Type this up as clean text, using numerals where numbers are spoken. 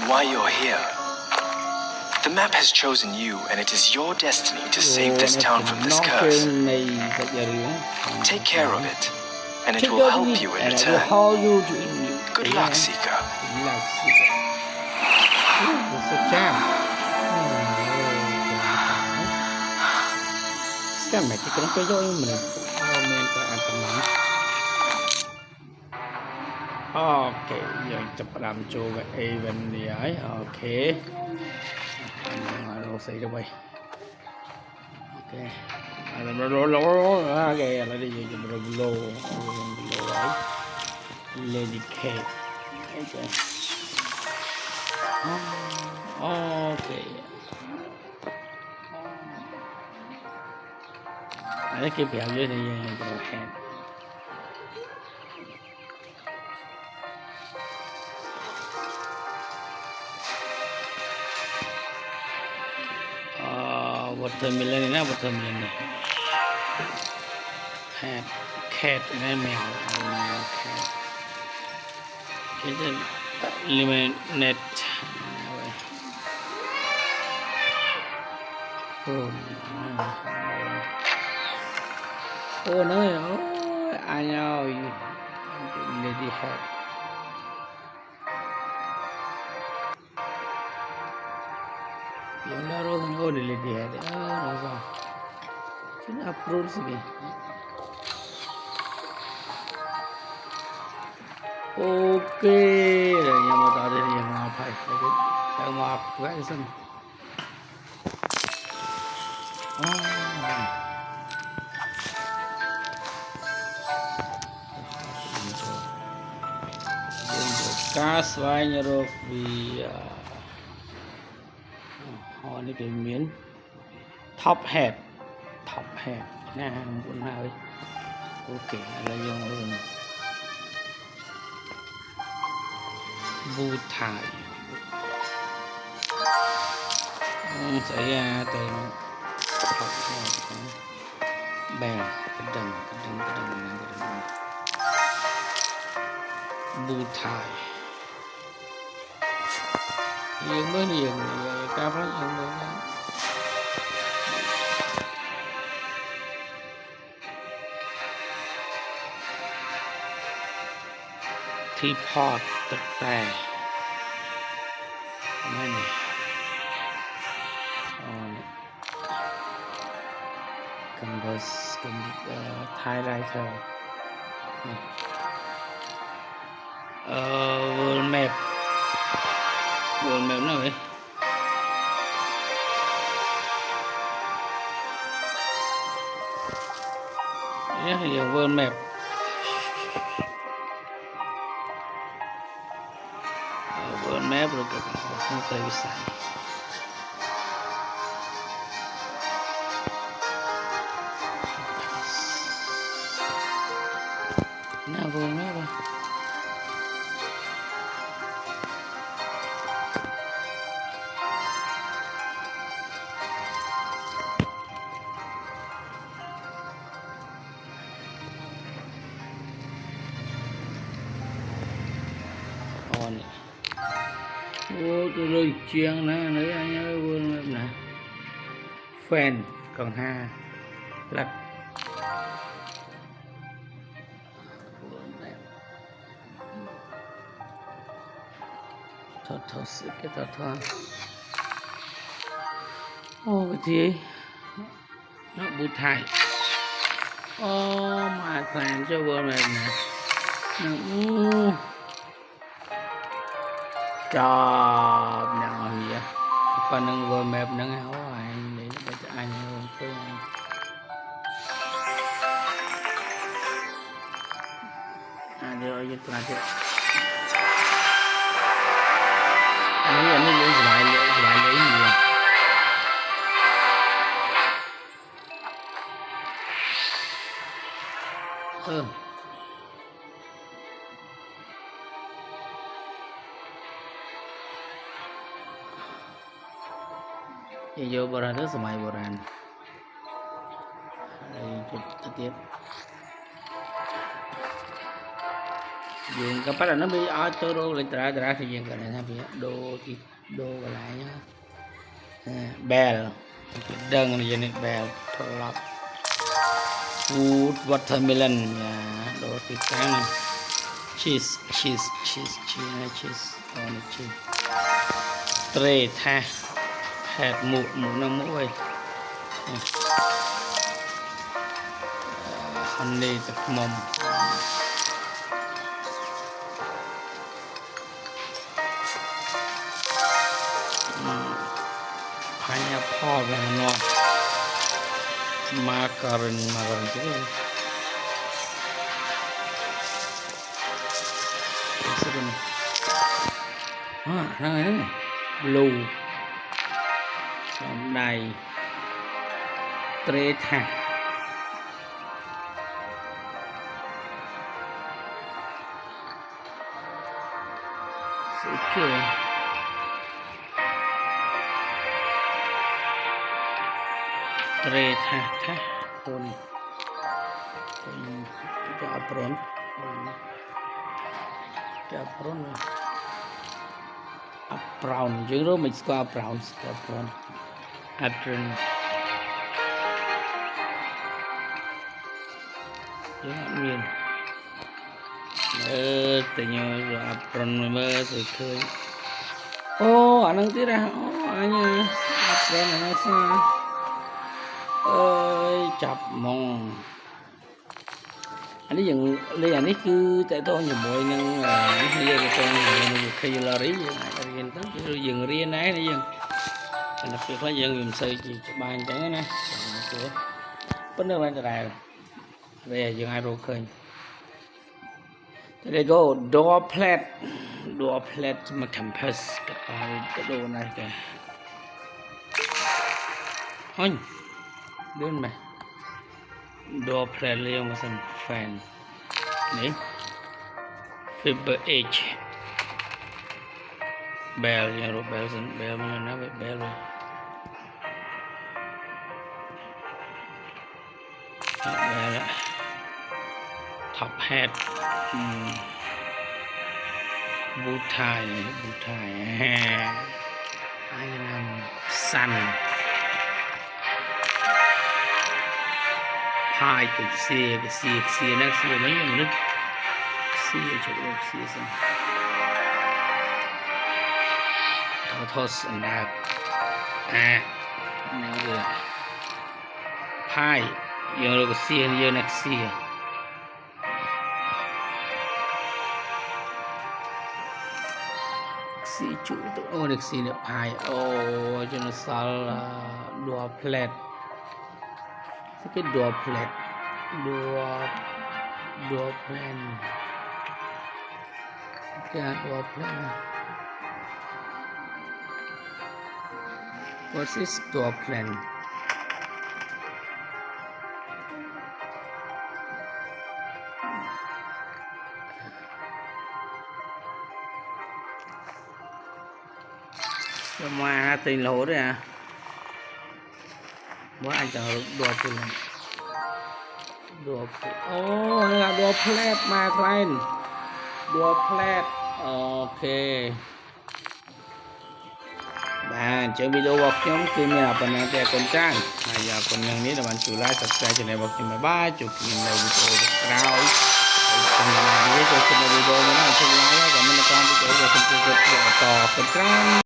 why you're here. The map has chosen you, and it is your destiny to save this town from this curse. Take care of it, and it will help you in return. Good luck, Seeker. Ok, giờ chụp làm cho về event này ấy, ok. Rồi xây ra vậy. Ok. Ok, là đi chụp lô ấy. Lady K. Ok. Ok. Đấy cái biểu dưới này rồi hẹn. Watermelon này, watermelon này. Cat này mèo cat. Cái gì lemonade. Oh no, I know you. Lady hat. Yang baru kan oh lady hat. Nasa. Sini upload sige. Okay, yang mau tahu dia yang apa? Yang mau apa sih? Cast vài rồi vì họ này cái miếng top hat nha muốn nào ok là dùng vu thải sẽ ra từ top hat bèn cái đằng vu thải dương mới nhiều cá phát dương mới teapot ទឹកតែមែនទេcanvas highlighter world map nữa vậy nhé giờ world map rồi không tới sai nào world map rồi tôi rồi chiang nữa nữa anh ơi quên nè fan còn ha lật thôi cái thôi ô cái gì nó bụt thải ô mà thằng cho vừa này nè cho nào gì còn nâng vừa mẹp nâng áo anh để cho anh không tôi rồi như thế này anh lên lại lấy gì vô bờ ra semai bờ ra tiếp dùng cái bắt là nó bị ở tôi đô lên tra thì dùng cái này ha bây đô cái lại nhá bell đơn này này bell plot food watermelon đồ thịt trắng cheese tray tha hạt mũ năm mũ ơi honey tập mầm pineapple là nó macaron chứ này blue xong đây treta sẽ kêu treta tha con cái apron brown chứ đó mình qua brown apron chứ miền tự nhiên rồi apron mơ rồi khơi anh đang tiếc ra anh apron này sao ơi chập mong anh ấy dừng đây anh ấy cứ tại tôi nhiều bội nhưng bây giờ tôi khi là rí riêng tới dừng riêng ấy này dừng đặc biệt là dừng dùng xây chỉ bàn chẳng này của bên đâu anh ta đây là dừng ai rồi khơi đây go door plate mà campus cái đồ này kìa ôi đơn mà door plate liên quan sang fan này fiber edge bell ya rồi bell mà nó bị bell rồi bell top hat bow tie ai làm sun hai cái xe nó xe mấy người nữa xe chỗ đó xe xem toss and that này rồi hai giờ rồi xe giờ nó xe chủ tôi được xe được hai cho nó sal dua plate cái dua plate cái dua plate what is dua plate mà tình lỗ đấy à mỗi anh chờ đùa plate là đùa plate mà client đùa plate ok bạn chơi video bọc nhóm kia nhà phần này thì con trang giờ còn nhữngนี้là bạn chủ like subscribe cho này bọc cho mày ba chục nghìn đầu video cao còn là video cho video nữa là chụp like và mình làm video và subscribe cho con trang